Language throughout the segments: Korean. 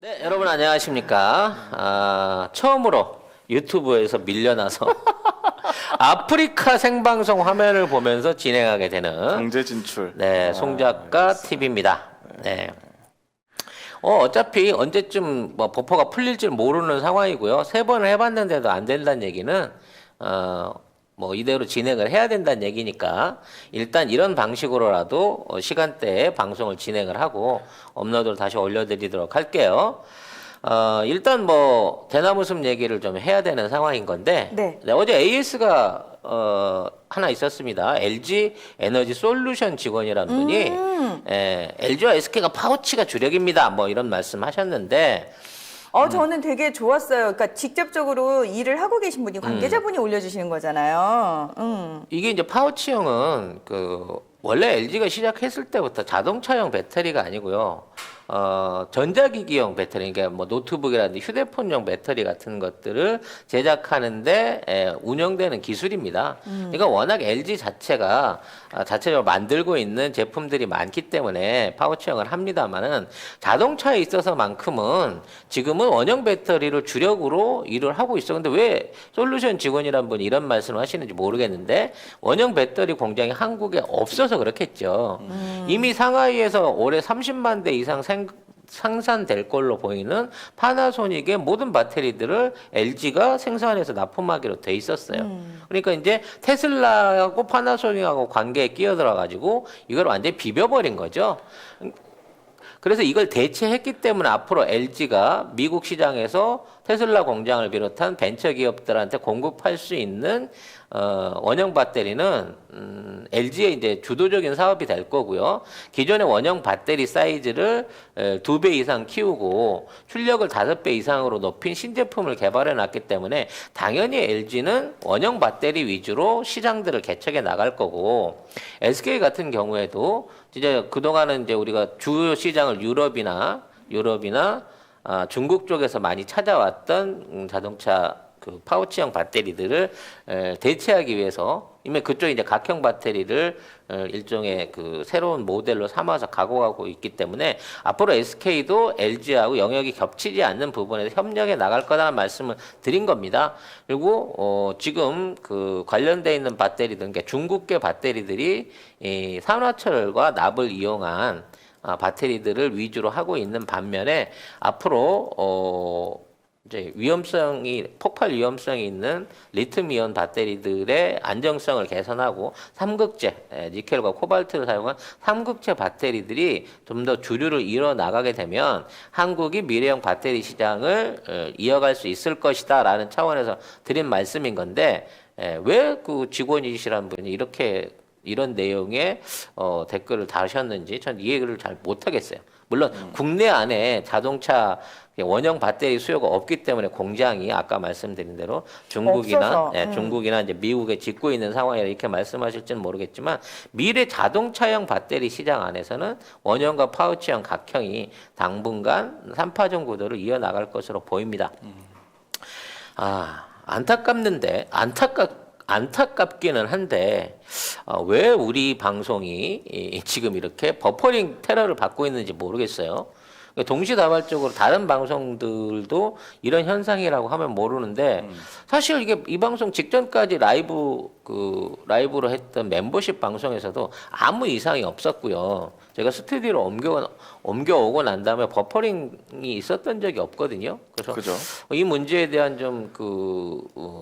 네, 여러분 안녕하십니까. 처음으로 유튜브에서 밀려나서 아프리카 생방송 화면을 보면서 진행하게 되는 강제 진출. 네, 송작가 TV입니다. 네. 어차피 언제쯤 뭐 버퍼가 풀릴지 모르는 상황이고요. 3번을 해봤는데도 안 된다는 얘기는 뭐 이대로 진행을 해야 된다는 얘기니까 일단 이런 방식으로라도 시간대에 방송을 진행을 하고 업로드를 다시 올려드리도록 할게요. 일단 뭐 대나무숲 얘기를 좀 해야 되는 상황인 건데 네. 어제 AS가 하나 있었습니다. LG 에너지 솔루션 직원이라는 분이 LG와 SK가 파우치가 주력입니다. 뭐 이런 말씀하셨는데 저는 되게 좋았어요. 그러니까 직접적으로 일을 하고 계신 분이 관계자분이 올려주시는 거잖아요. 이게 이제 파우치형은 원래 LG가 시작했을 때부터 자동차용 배터리가 아니고요. 전자기기용 배터리, 그러니까 뭐 노트북이라든지 휴대폰용 배터리 같은 것들을 제작하는데 운영되는 기술입니다. 그러니까 워낙 LG 자체가 자체적으로 만들고 있는 제품들이 많기 때문에 파우치형을 합니다만은 자동차에 있어서만큼은 지금은 원형 배터리를 주력으로 일을 하고 있어. 근데 왜 솔루션 직원이란 분이 이런 말씀을 하시는지 모르겠는데 원형 배터리 공장이 한국에 없어서 그렇겠죠. 이미 상하이에서 올해 30만 대 이상 생산될 걸로 보이는 파나소닉의 모든 배터리들을 LG가 생산해서 납품하기로 돼 있었어요. 그러니까 이제 테슬라하고 파나소닉하고 관계에 끼어들어 가지고 이걸 완전히 비벼버린 거죠. 그래서 이걸 대체했기 때문에 앞으로 LG가 미국 시장에서 테슬라 공장을 비롯한 벤처 기업들한테 공급할 수 있는 원형 배터리는 LG의 이제 주도적인 사업이 될 거고요. 기존의 원형 배터리 사이즈를 2배 이상 키우고 출력을 5배 이상으로 높인 신제품을 개발해 놨기 때문에 당연히 LG는 원형 배터리 위주로 시장들을 개척해 나갈 거고 SK 같은 경우에도 이제 그동안은 이제 우리가 주요 시장을 유럽이나 중국 쪽에서 많이 찾아왔던 자동차 파우치형 배터리들을 대체하기 위해서 이미 그쪽에 이제 각형 배터리를 일종의 새로운 모델로 삼아서 가공하고 있기 때문에 앞으로 SK도 LG하고 영역이 겹치지 않는 부분에서 협력해 나갈 거라는 말씀을 드린 겁니다. 그리고 지금 관련돼 있는 배터리들, 그러니까 중국계 배터리들이 이 산화철과 납을 이용한 배터리들을 위주로 하고 있는 반면에 앞으로 이제 폭발 위험성이 있는 리튬이온 배터리들의 안정성을 개선하고 삼극재, 니켈과 코발트를 사용한 삼극재 배터리들이 좀 더 주류를 이뤄 나가게 되면 한국이 미래형 배터리 시장을 이어갈 수 있을 것이다라는 차원에서 드린 말씀인 건데 왜 직원이시란 분이 이런 내용의 댓글을 다셨는지 전 이해를 잘 못하겠어요. 물론 국내 안에 자동차 원형 배터리 수요가 없기 때문에 공장이 아까 말씀드린 대로 중국이나 이제 미국에 짓고 있는 상황이라 이렇게 말씀하실지는 모르겠지만 미래 자동차형 배터리 시장 안에서는 원형과 파우치형 각형이 당분간 3파전 구도를 이어나갈 것으로 보입니다. 안타깝기는 한데 왜 우리 방송이 지금 이렇게 버퍼링 테러를 받고 있는지 모르겠어요. 동시다발적으로 다른 방송들도 이런 현상이라고 하면 모르는데 사실 이게 이 방송 직전까지 라이브로 했던 멤버십 방송에서도 아무 이상이 없었고요. 제가 스튜디오로 옮겨오고 난 다음에 버퍼링이 있었던 적이 없거든요. 그래서 그죠. 이 문제에 대한 좀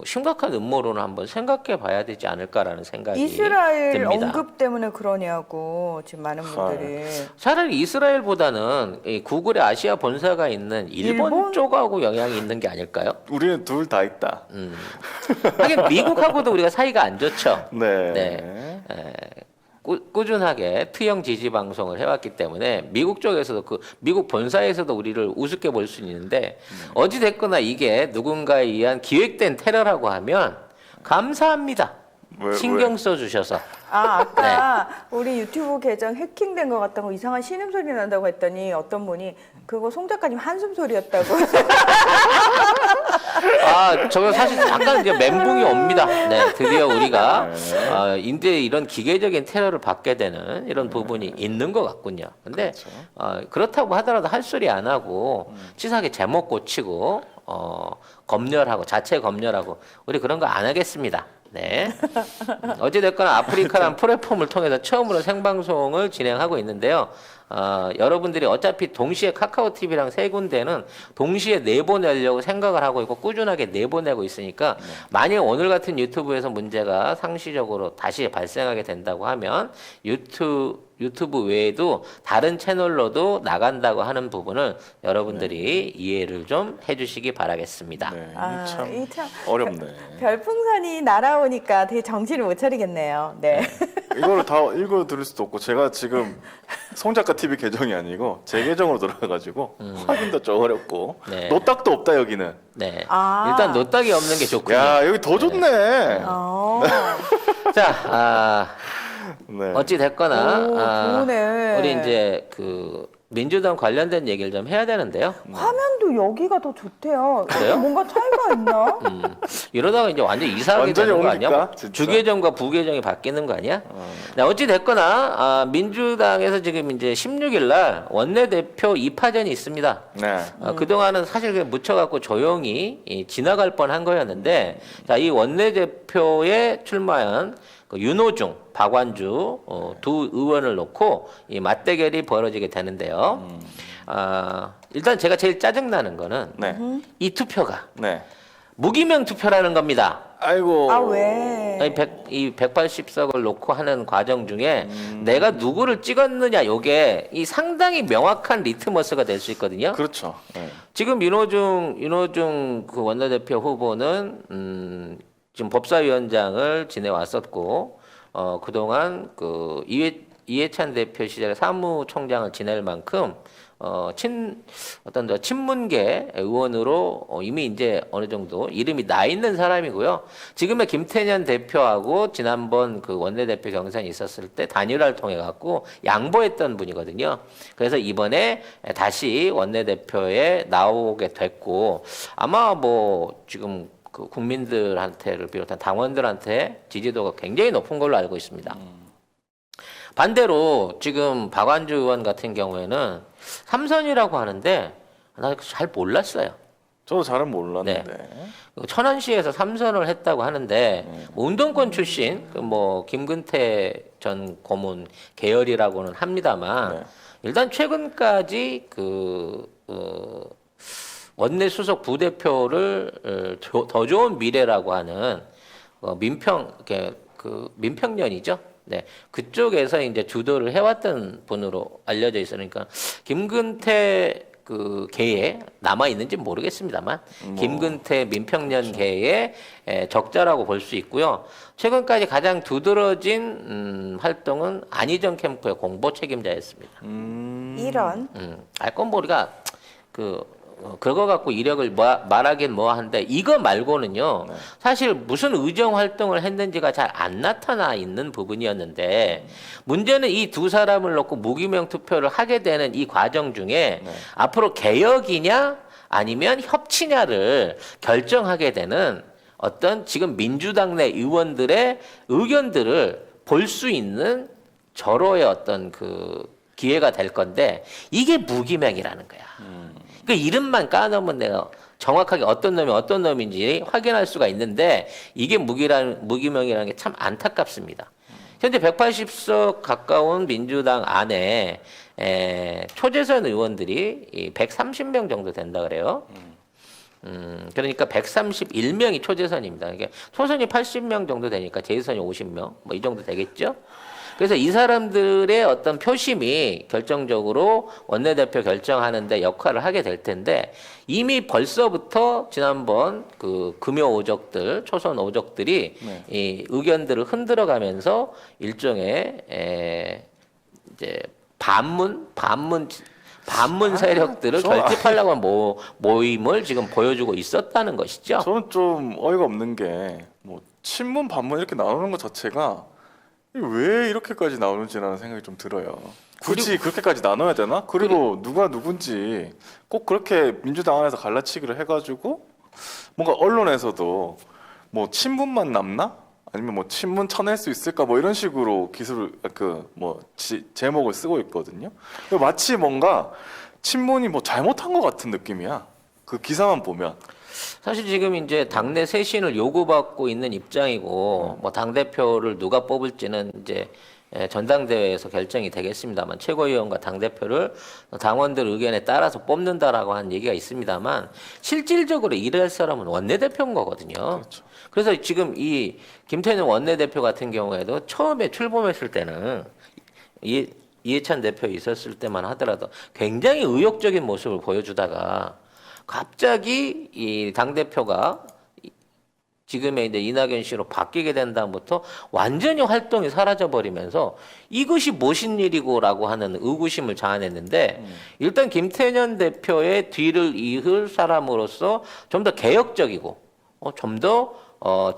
심각한 음모론을 한번 생각해 봐야 되지 않을까라는 생각이 이스라엘 듭니다. 언급 때문에 그러냐고 지금 많은 분들이. 차라리 이스라엘보다는 이 구글의 아시아 본사가 있는 일본 쪽하고 영향이 있는 게 아닐까요? 우리는 둘 다 있다. 하긴 미국하고도 우리가 사이가 안 좋죠. 네. 꾸준하게 투영 지지 방송을 해왔기 때문에 미국 쪽에서도 미국 본사에서도 우리를 우습게 볼 수 있는데 어찌 됐거나 이게 누군가에 의한 기획된 테러라고 하면 감사합니다. 신경 써주셔서. 아까 우리 유튜브 계정 해킹된 것 같다고 이상한 신음소리 난다고 했더니 어떤 분이 그거 송 작가님 한숨 소리였다고. 저거 사실 약간 이제 멘붕이 옵니다. 네, 드디어 우리가 인제 이런 기계적인 테러를 받게 되는 이런 부분이 있는 것 같군요. 근데 그렇죠. 그렇다고 하더라도 할 소리 안 하고 치사하게 제목 고치고 검열하고 자체 검열하고 우리 그런 거 안 하겠습니다. 네. 어찌됐거나 아프리카라는 플랫폼을 통해서 처음으로 생방송을 진행하고 있는데요. 여러분들이 어차피 동시에 카카오 TV랑 세 군데는 동시에 내보내려고 생각을 하고 있고 꾸준하게 내보내고 있으니까 만약 오늘 같은 유튜브에서 문제가 상시적으로 다시 발생하게 된다고 하면 유튜브 외에도 다른 채널로도 나간다고 하는 부분을 여러분들이 이해를 좀 해주시기 바라겠습니다. 네, 아, 이참 어렵네. 별풍선이 날아오니까 되게 정신을 못 차리겠네요. 네. 이거를 다 읽어 들을 수도 없고 제가 지금 송 작가 TV 계정이 아니고 제 계정으로 들어가가지고 확인도 좀 어렵고 네. 노딱도 없다 여기는. 네. 아. 일단 노딱이 없는 게 좋군요. 야 여기 더 좋네. 자, 네. 어찌 됐거나 오, 좋네. 우리 이제 그 민주당 관련된 얘기를 좀 해야 되는데요. 화면도 여기가 더 좋대요. 그래요? 뭔가 차이가 있나? 이러다가 이제 완전 이상하게 완전히 되는 거 아니야? 옮길까? 진짜? 주계정과 부계정이 바뀌는 거 아니야? 네, 어찌 됐거나 민주당에서 지금 이제 16일 날 원내대표 2파전이 있습니다. 네. 그동안은 사실 그냥 묻혀갖고 조용히 지나갈 뻔한 거였는데, 자, 이 원내대표에 출마한 그 윤호중, 박완주 두 의원을 놓고 이 맞대결이 벌어지게 되는데요. 일단 제가 제일 짜증나는 거는 네. 이 투표가 네. 무기명 투표라는 겁니다. 아이고. 아, 왜? 이 180석을 놓고 하는 과정 중에 내가 누구를 찍었느냐, 요게 이 상당히 명확한 리트머스가 될 수 있거든요. 그렇죠. 네. 지금 윤호중 그 원내대표 후보는 지금 법사위원장을 지내왔었고, 그동안 그 이해찬 대표 시절에 사무총장을 지낼 만큼 어떤 친문계 의원으로 이미 이제 어느 정도 이름이 나 있는 사람이고요. 지금의 김태년 대표하고 지난번 그 원내대표 경선이 있었을 때 단일화를 통해 갖고 양보했던 분이거든요. 그래서 이번에 다시 원내대표에 나오게 됐고, 아마 뭐 지금 그 국민들한테를 비롯한 당원들한테 지지도가 굉장히 높은 걸로 알고 있습니다. 반대로 지금 박완주 의원 같은 경우에는 삼선이라고 하는데 나 잘 몰랐어요. 저도 잘은 몰랐는데. 천안시에서 삼선을 했다고 하는데 운동권 출신 그 뭐 김근태 전 고문 계열이라고는 합니다만 일단 최근까지 원내 수석 부대표를 더 좋은 미래라고 하는 민평련이죠. 네, 그쪽에서 이제 주도를 해왔던 분으로 알려져 있으니까 김근태 그 계에 남아 있는지 모르겠습니다만 김근태 민평년 계의 적자라고 볼 수 있고요. 최근까지 가장 두드러진 활동은 안희정 캠프의 공보 책임자였습니다. 이런. 알 건 모르가 그거 갖고 이력을 말하긴 뭐한데 이거 말고는요 사실 무슨 의정 활동을 했는지가 잘 안 나타나 있는 부분이었는데 문제는 이 두 사람을 놓고 무기명 투표를 하게 되는 이 과정 중에 앞으로 개혁이냐 아니면 협치냐를 결정하게 되는 어떤 지금 민주당 내 의원들의 의견들을 볼 수 있는 절호의 어떤 그 기회가 될 건데 이게 무기명이라는 거야. 그 이름만 까놓으면 내가 정확하게 어떤 놈이 어떤 놈인지 확인할 수가 있는데 이게 무기명이라는 게 참 안타깝습니다. 현재 180석 가까운 민주당 안에 초재선 의원들이 130명 정도 된다 그래요. 그러니까 131명이 초재선입니다. 그러니까 초선이 80명 정도 되니까 재선이 50명 뭐 이 정도 되겠죠. 그래서 이 사람들의 어떤 표심이 결정적으로 원내대표 결정하는데 역할을 하게 될 텐데 이미 벌써부터 지난번 그 금요 오적들, 초선 오적들이 이 의견들을 흔들어가면서 일종의 이제 반문 세력들을 결집하려고 한 모임을 지금 보여주고 있었다는 것이죠. 저는 좀 어이가 없는 게 뭐 친문 반문 이렇게 나누는 것 자체가 왜 이렇게까지 나오는지라는 생각이 좀 들어요. 굳이 그렇게까지 나눠야 되나? 그리고 누가 누군지 꼭 그렇게 민주당 안에서 갈라치기를 해가지고 뭔가 언론에서도 뭐 친문만 남나? 아니면 뭐 친문 쳐낼 수 있을까? 뭐 이런 식으로 기술을 제목을 쓰고 있거든요. 마치 뭔가 친문이 뭐 잘못한 것 같은 느낌이야. 그 기사만 보면. 사실 지금 이제 당내 쇄신을 요구받고 있는 입장이고 뭐 당 대표를 누가 뽑을지는 이제 전당대회에서 결정이 되겠습니다만 최고위원과 당 대표를 당원들 의견에 따라서 뽑는다라고 하는 얘기가 있습니다만 실질적으로 일할 사람은 원내대표인 거거든요. 그렇죠. 그래서 지금 이 김태년 원내대표 같은 경우에도 처음에 출범했을 때는 이해찬 대표 있었을 때만 하더라도 굉장히 의욕적인 모습을 보여주다가 갑자기 이 당대표가 지금의 이제 이낙연 씨로 바뀌게 된 다음부터 완전히 활동이 사라져 버리면서 이것이 무슨 일이고라고 하는 의구심을 자아냈는데 일단 김태년 대표의 뒤를 이을 사람으로서 좀 더 개혁적이고 좀 더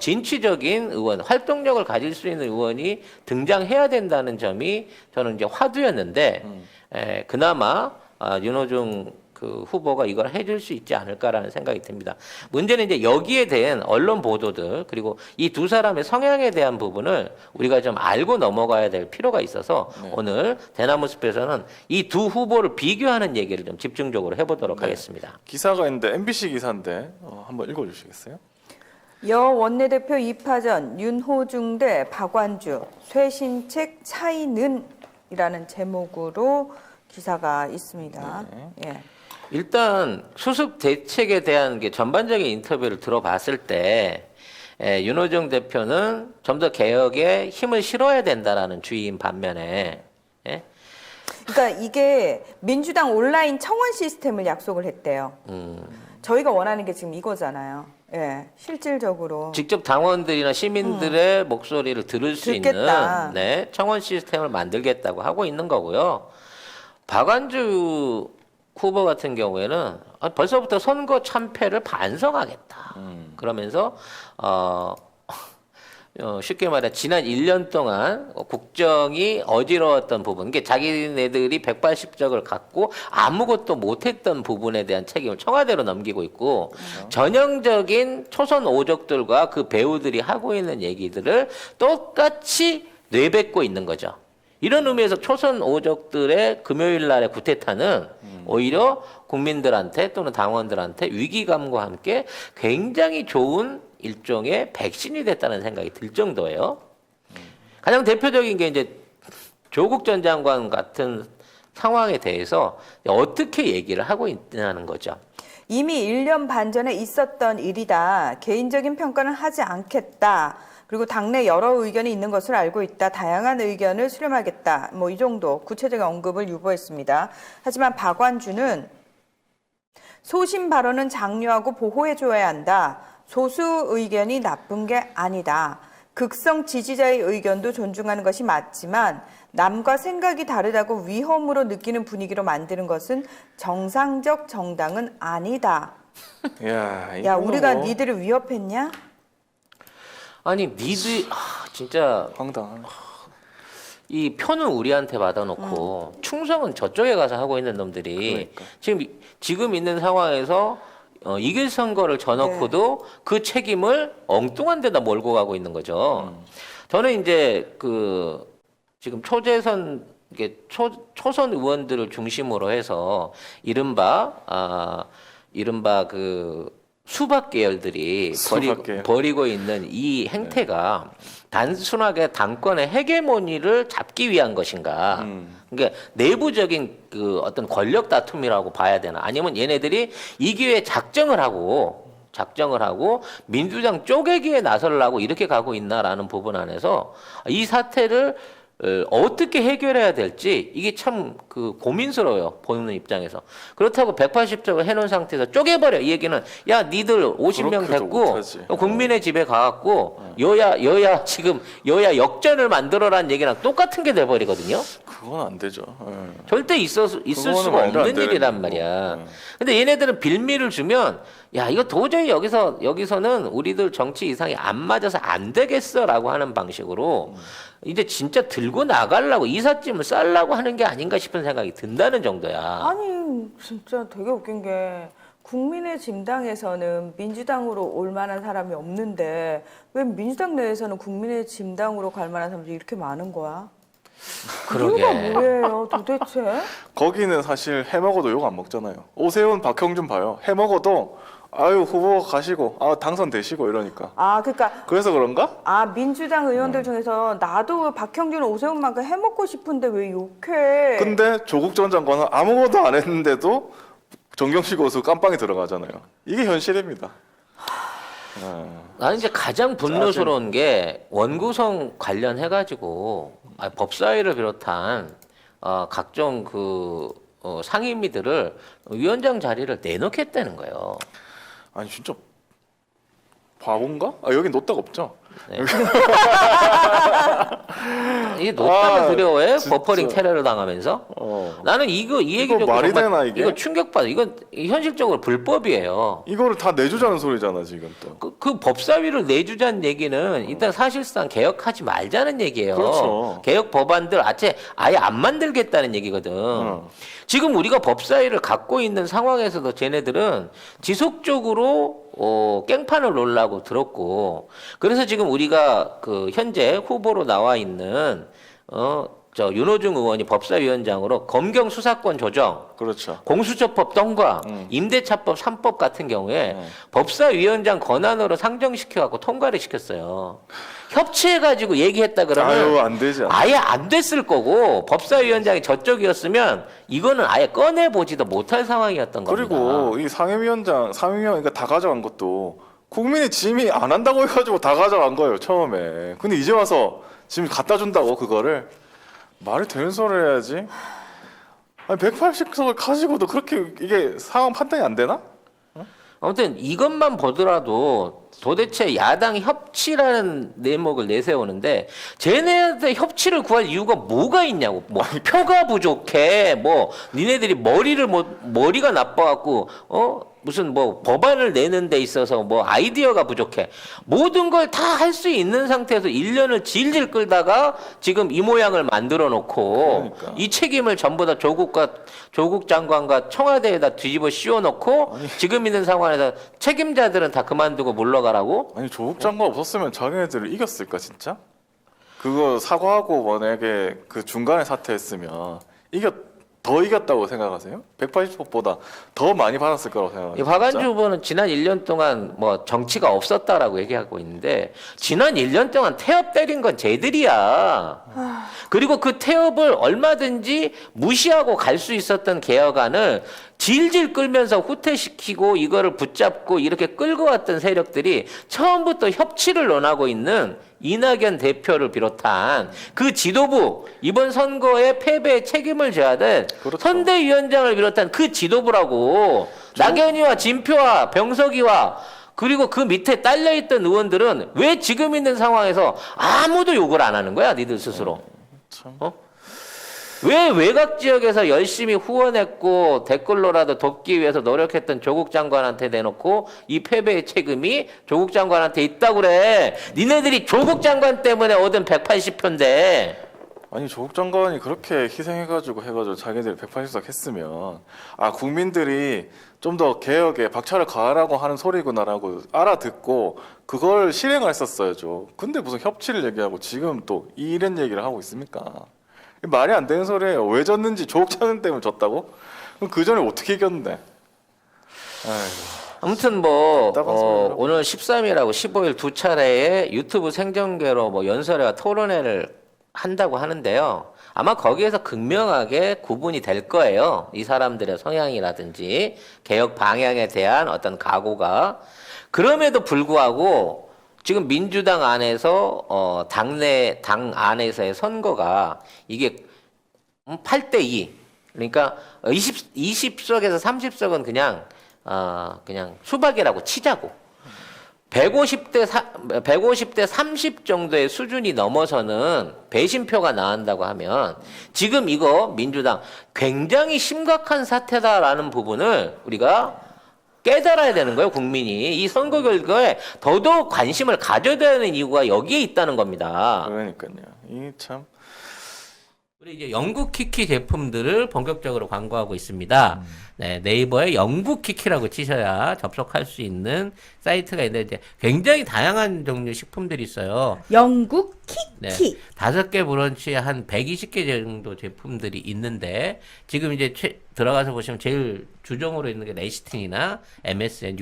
진취적인 의원, 활동력을 가질 수 있는 의원이 등장해야 된다는 점이 저는 이제 화두였는데 그나마 윤호중 그 후보가 이걸 해줄 수 있지 않을까라는 생각이 듭니다. 문제는 이제 여기에 대한 언론 보도들 그리고 이 두 사람의 성향에 대한 부분을 우리가 좀 알고 넘어가야 될 필요가 있어서 오늘 대나무 숲에서는 이 두 후보를 비교하는 얘기를 좀 집중적으로 해보도록 하겠습니다. 기사가 있는데 MBC 기사인데 한번 읽어주시겠어요? 여 원내대표 2파전 윤호중 대 박완주 쇄신책 차이는이라는 제목으로 기사가 있습니다. 예. 일단 수습 대책에 대한 게 전반적인 인터뷰를 들어봤을 때 윤호중 대표는 좀 더 개혁에 힘을 실어야 된다라는 주의인 반면에 그러니까 이게 민주당 온라인 청원 시스템을 약속을 했대요. 저희가 원하는 게 지금 이거잖아요. 예, 실질적으로 직접 당원들이나 시민들의 목소리를 들을 수 듣겠다. 있는 청원 시스템을 만들겠다고 하고 있는 거고요. 박완주 후보 같은 경우에는 벌써부터 선거 참패를 반성하겠다. 그러면서 쉽게 말해 지난 1년 동안 국정이 어지러웠던 부분, 이게 자기네들이 180석을 갖고 아무것도 못했던 부분에 대한 책임을 청와대로 넘기고 있고 전형적인 초선 오족들과 그 배우들이 하고 있는 얘기들을 똑같이 내뱉고 있는 거죠. 이런 의미에서 초선 오족들의 금요일 날의 구태타는 오히려 국민들한테 또는 당원들한테 위기감과 함께 굉장히 좋은 일종의 백신이 됐다는 생각이 들 정도예요. 가장 대표적인 게 이제 조국 전 장관 같은 상황에 대해서 어떻게 얘기를 하고 있냐는 거죠. 이미 1년 반 전에 있었던 일이다. 개인적인 평가는 하지 않겠다. 그리고 당내 여러 의견이 있는 것을 알고 있다. 다양한 의견을 수렴하겠다. 뭐 이 정도 구체적인 언급을 유보했습니다. 하지만 박완주는 소신 발언은 장려하고 보호해줘야 한다. 소수 의견이 나쁜 게 아니다. 극성 지지자의 의견도 존중하는 것이 맞지만 남과 생각이 다르다고 위험으로 느끼는 분위기로 만드는 것은 정상적 정당은 아니다. 야, 우리가 니들을 위협했냐? 아니 니들 진짜 황당한. 이 표는 우리한테 받아놓고 충성은 저쪽에 가서 하고 있는 놈들이 그러니까. 지금 있는 상황에서 이길 선거를 져놓고도 그 책임을 엉뚱한 데다 몰고 가고 있는 거죠. 저는 이제 지금 초재선 초선 의원들을 중심으로 해서 이른바 그 수박 계열들이 벌이고 있는 이 행태가 단순하게 당권의 헤게모니를 잡기 위한 것인가? 그러니까 내부적인 그 어떤 권력 다툼이라고 봐야 되나? 아니면 얘네들이 이 기회에 작정을 하고 민주당 쪼개기에 나서려고 이렇게 가고 있나라는 부분 안에서 이 사태를 어떻게 해결해야 될지 이게 참 그 고민스러워요. 보는 입장에서. 그렇다고 180석을 해놓은 상태에서 쪼개버려. 이 얘기는 야 니들 50명 그렇게도 됐고 못하지. 국민의 집에 가갖고 여야 지금 여야 역전을 만들어라는 얘기랑 똑같은 게 돼버리거든요. 그건 안 되죠. 예. 절대 있을 그거는 수가 말도 안 없는 되는 일이란 일이고. 말이야. 네. 근데 얘네들은 빌미를 주면 야 이거 도저히 여기서는 우리들 정치 이상이 안 맞아서 안 되겠어라고 하는 방식으로 이제 진짜 들고 나가려고 이삿짐을 싸려고 하는 게 아닌가 싶은 생각이 든다는 정도야. 아니 진짜 되게 웃긴 게 국민의 짐당에서는 민주당으로 올 만한 사람이 없는데 왜 민주당 내에서는 국민의 짐당으로 갈 만한 사람들이 이렇게 많은 거야? 그러게. 이유가 뭐예요 도대체? 거기는 사실 해먹어도 욕 안 먹잖아요. 오세훈, 박형준 봐요. 해먹어도 아유 후보 가시고 당선되시고 이러니까. 아 그러니까 그래서 그런가? 아 민주당 의원들 중에서 나도 박형준, 오세훈만큼 해먹고 싶은데 왜 욕해? 근데 조국 전 장관은 아무것도 안 했는데도 정경심 고수 깜빵에 들어가잖아요. 이게 현실입니다. 나는 이제 가장 분노스러운 게 원구성 관련해가지고 법사위를 비롯한 각종 상임위들을 위원장 자리를 내놓겠다는 거예요. 아니 진짜 바본가? 여기 노딱 없죠? 이게 놓다면 두려워해? 진짜. 버퍼링 테러를 당하면서? 나는 이 얘기 이거 듣고 말이 정말 되나, 이게? 이거 충격받아. 이건 현실적으로 불법이에요. 이거를 다 내주자는 소리잖아 지금 또. 그 법사위를 내주자는 얘기는 일단 사실상 개혁하지 말자는 얘기예요. 그렇죠. 개혁 법안들 아예 안 만들겠다는 얘기거든. 지금 우리가 법사위를 갖고 있는 상황에서도 쟤네들은 지속적으로 깽판을 놓으려고 들었고, 그래서 지금 우리가 그 현재 후보로 나와 있는 윤호중 의원이 법사위원장으로 검경 수사권 조정, 그렇죠. 공수처법 통과, 임대차법 3법 같은 경우에 법사위원장 권한으로 상정시켜갖고 통과를 시켰어요. 협치해가지고 얘기했다 그러면 아유 안 되지. 아예 안 됐을 거고 법사위원장이 저쪽이었으면 이거는 아예 꺼내보지도 못할 상황이었던 겁니다. 그리고 이 상임위원 그러니까 다 가져간 것도 국민의 짐이 안 한다고 해가지고 다 가져간 거예요 처음에. 근데 이제 와서 짐 갖다 준다고 그거를 말이 되는 소리를 해야지. 아니 180석을 가지고도 그렇게 이게 상황 판단이 안 되나? 아무튼 이것만 보더라도 도대체 야당 협치라는 내목을 내세우는데 쟤네한테 협치를 구할 이유가 뭐가 있냐고. 뭐 표가 부족해. 뭐 니네들이 머리가 나빠갖고 무슨 뭐 법안을 내는 데 있어서 뭐 아이디어가 부족해. 모든 걸 다 할 수 있는 상태에서 1년을 질질 끌다가 지금 이 모양을 만들어 놓고 그러니까. 이 책임을 전부 다 조국 장관과 청와대에다 뒤집어 씌워 놓고 지금 있는 상황에서 책임자들은 다 그만두고 물러가라고? 아니 조국 장관 없었으면 자기네들을 이겼을까 진짜? 그거 사과하고 만약에 그 중간에 사퇴했으면 더 이겼다고 생각하세요? 180석보다 더 많이 받았을 거라고 이 생각하세요? 박안주 후보는 지난 1년 동안 뭐 정치가 없었다라고 얘기하고 있는데 지난 1년 동안 태업 때린 건 쟤들이야. 그리고 그 태업을 얼마든지 무시하고 갈 수 있었던 개혁안을 질질 끌면서 후퇴시키고 이거를 붙잡고 이렇게 끌고 왔던 세력들이 처음부터 협치를 논하고 있는 이낙연 대표를 비롯한 그 지도부, 이번 선거의 패배에 책임을 져야 될 그렇죠. 선대위원장을 비롯한 그 지도부라고. 낙연이와 진표와 병석이와 그리고 그 밑에 딸려있던 의원들은 왜 지금 있는 상황에서 아무도 욕을 안 하는 거야, 니들 스스로? 참. 왜 외곽 지역에서 열심히 후원했고 댓글로라도 돕기 위해서 노력했던 조국 장관한테 내놓고 이 패배의 책임이 조국 장관한테 있다고 그래. 니네들이 조국 장관 때문에 얻은 180표인데. 아니 조국 장관이 그렇게 해가지고 자기들이 180석 했으면 국민들이 좀 더 개혁에 박차를 가하라고 하는 소리구나라고 알아듣고 그걸 실행을 했었어야죠. 근데 무슨 협치를 얘기하고 지금 또 이런 얘기를 하고 있습니까? 말이 안 되는 소리예요. 왜 졌는지 조국 장관 때문에 졌다고? 그럼 그 전에 어떻게 이겼는데? 아무튼 뭐 답답한 소리라고. 오늘 13일하고 15일 두 차례의 유튜브 생중계로 뭐 연설회와 토론회를 한다고 하는데요. 아마 거기에서 극명하게 구분이 될 거예요. 이 사람들의 성향이라든지 개혁 방향에 대한 어떤 각오가. 그럼에도 불구하고 지금 민주당 안에서 당 안에서의 선거가 이게 8대2 그러니까 20석에서 30석은 그냥 수박이라고 치자고 150대 30 정도의 수준이 넘어서는 배신표가 나온다고 하면 지금 이거 민주당 굉장히 심각한 사태다라는 부분을 우리가 깨달아야 되는 거예요, 국민이. 이 선거 결과에 더더욱 관심을 가져야 되는 이유가 여기에 있다는 겁니다. 그러니까요. 이 참. 우리 이제 영국 키키 제품들을 본격적으로 광고하고 있습니다. 네, 네이버에 영국 키키라고 치셔야 접속할 수 있는 사이트가 있는데 이제 굉장히 다양한 종류 식품들이 있어요. 영국 네, 키키. 5개 브런치에 한 120개 정도 제품들이 있는데 지금 이제 들어가서 보시면 제일 주종으로 있는 게 레시틴이나 MSN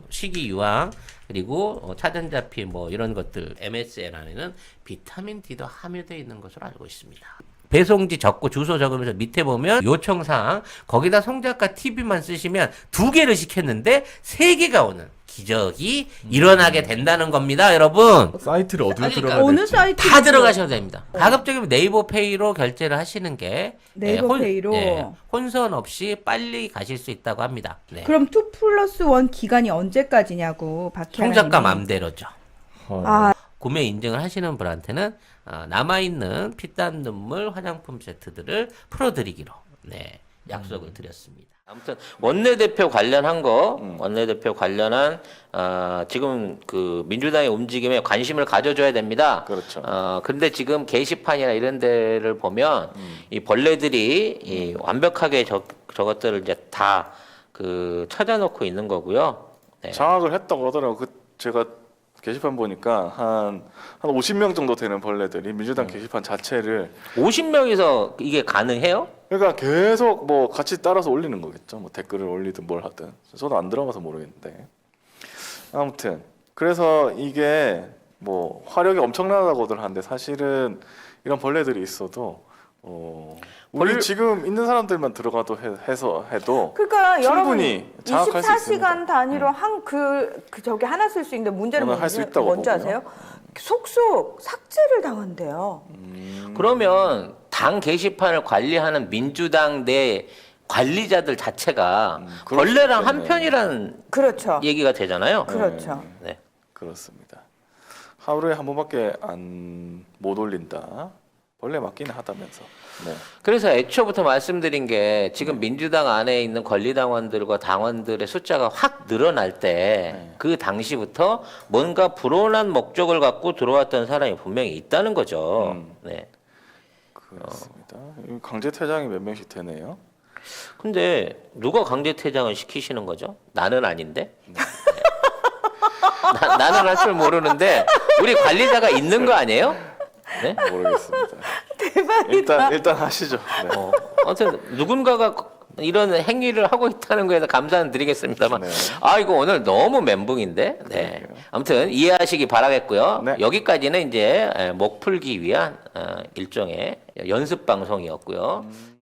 식이 유황 그리고 차전자피 뭐 이런 것들 MSN 안에는 비타민 D도 함유되어 있는 것으로 알고 있습니다. 배송지 적고 주소 적으면서 밑에 보면 요청사항 거기다 송 작가 TV만 쓰시면 2개를 시켰는데 3개가 오는 기적이 일어나게 된다는 겁니다, 여러분. 사이트를 어디로 그러니까 들어가야 어느 될지. 사이트? 다 들어가셔도 됩니다. 가급적이면 네이버페이로 결제를 하시는 게 네이버페이로. 혼선 없이 빨리 가실 수 있다고 합니다. 네. 그럼 2+1 기간이 언제까지냐고 송 작가 맘대로죠. 아, 구매 인증을 하시는 분한테는 남아있는 피땀 눈물 화장품 세트들을 풀어드리기로 약속을 드렸습니다. 아무튼 원내대표 관련한 거, 원내대표 관련한 지금 그 민주당의 움직임에 관심을 가져줘야 됩니다. 그렇죠. 근데 지금 게시판이나 이런 데를 보면 이 벌레들이 이 완벽하게 저것들을 이제 다 그 찾아놓고 있는 거고요. 네. 장악을 했다고 하더라고. 제가 게시판 보니까 한 50명 정도 되는 벌레들이 민주당 게시판 자체를 50명이서 이게 가능해요? 그러니까 계속 뭐 같이 따라서 올리는 거겠죠. 뭐 댓글을 올리든 뭘 하든. 저도 안 들어가서 모르겠는데. 아무튼 그래서 이게 뭐 화력이 엄청나다고들 하는데 사실은 이런 벌레들이 있어도 우리 지금 있는 사람들만 들어가도 해도 그러니까 충분히 여러분 장악할 수 24시간 있습니다. 단위로 저기 하나 쓸 수 있는데 문제는 할수 있다고 뭔지 보고요. 아세요? 속속 삭제를 당한대요. 그러면 당 게시판을 관리하는 민주당 내 관리자들 자체가 그럴 벌레랑 수도 있겠네. 한편이라는 그렇죠. 얘기가 되잖아요. 그렇죠. 네. 그렇습니다. 하루에 한 번밖에 못 올린다. 벌레 맞기는 하다면서. 네. 그래서 애초부터 말씀드린 게 지금 민주당 안에 있는 권리당원들과 당원들의 숫자가 확 늘어날 때 그 당시부터 뭔가 불온한 목적을 갖고 들어왔던 사람이 분명히 있다는 거죠. 네. 그렇습니다. 강제 퇴장이 몇 명씩 되네요. 근데 누가 강제 퇴장을 시키시는 거죠? 나는 아닌데. 네. 나는 할 줄 모르는데 우리 관리자가 있는 거 아니에요? 네? 모르겠습니다. 대박이다. 일단 하시죠. 네. 아무튼 누군가가 이런 행위를 하고 있다는 거에서 감사는 드리겠습니다만 네. 이거 오늘 너무 멘붕인데. 네. 그러게요. 아무튼 이해하시기 바라겠고요. 네. 여기까지는 이제 목 풀기 위한 일종의 연습 방송이었고요.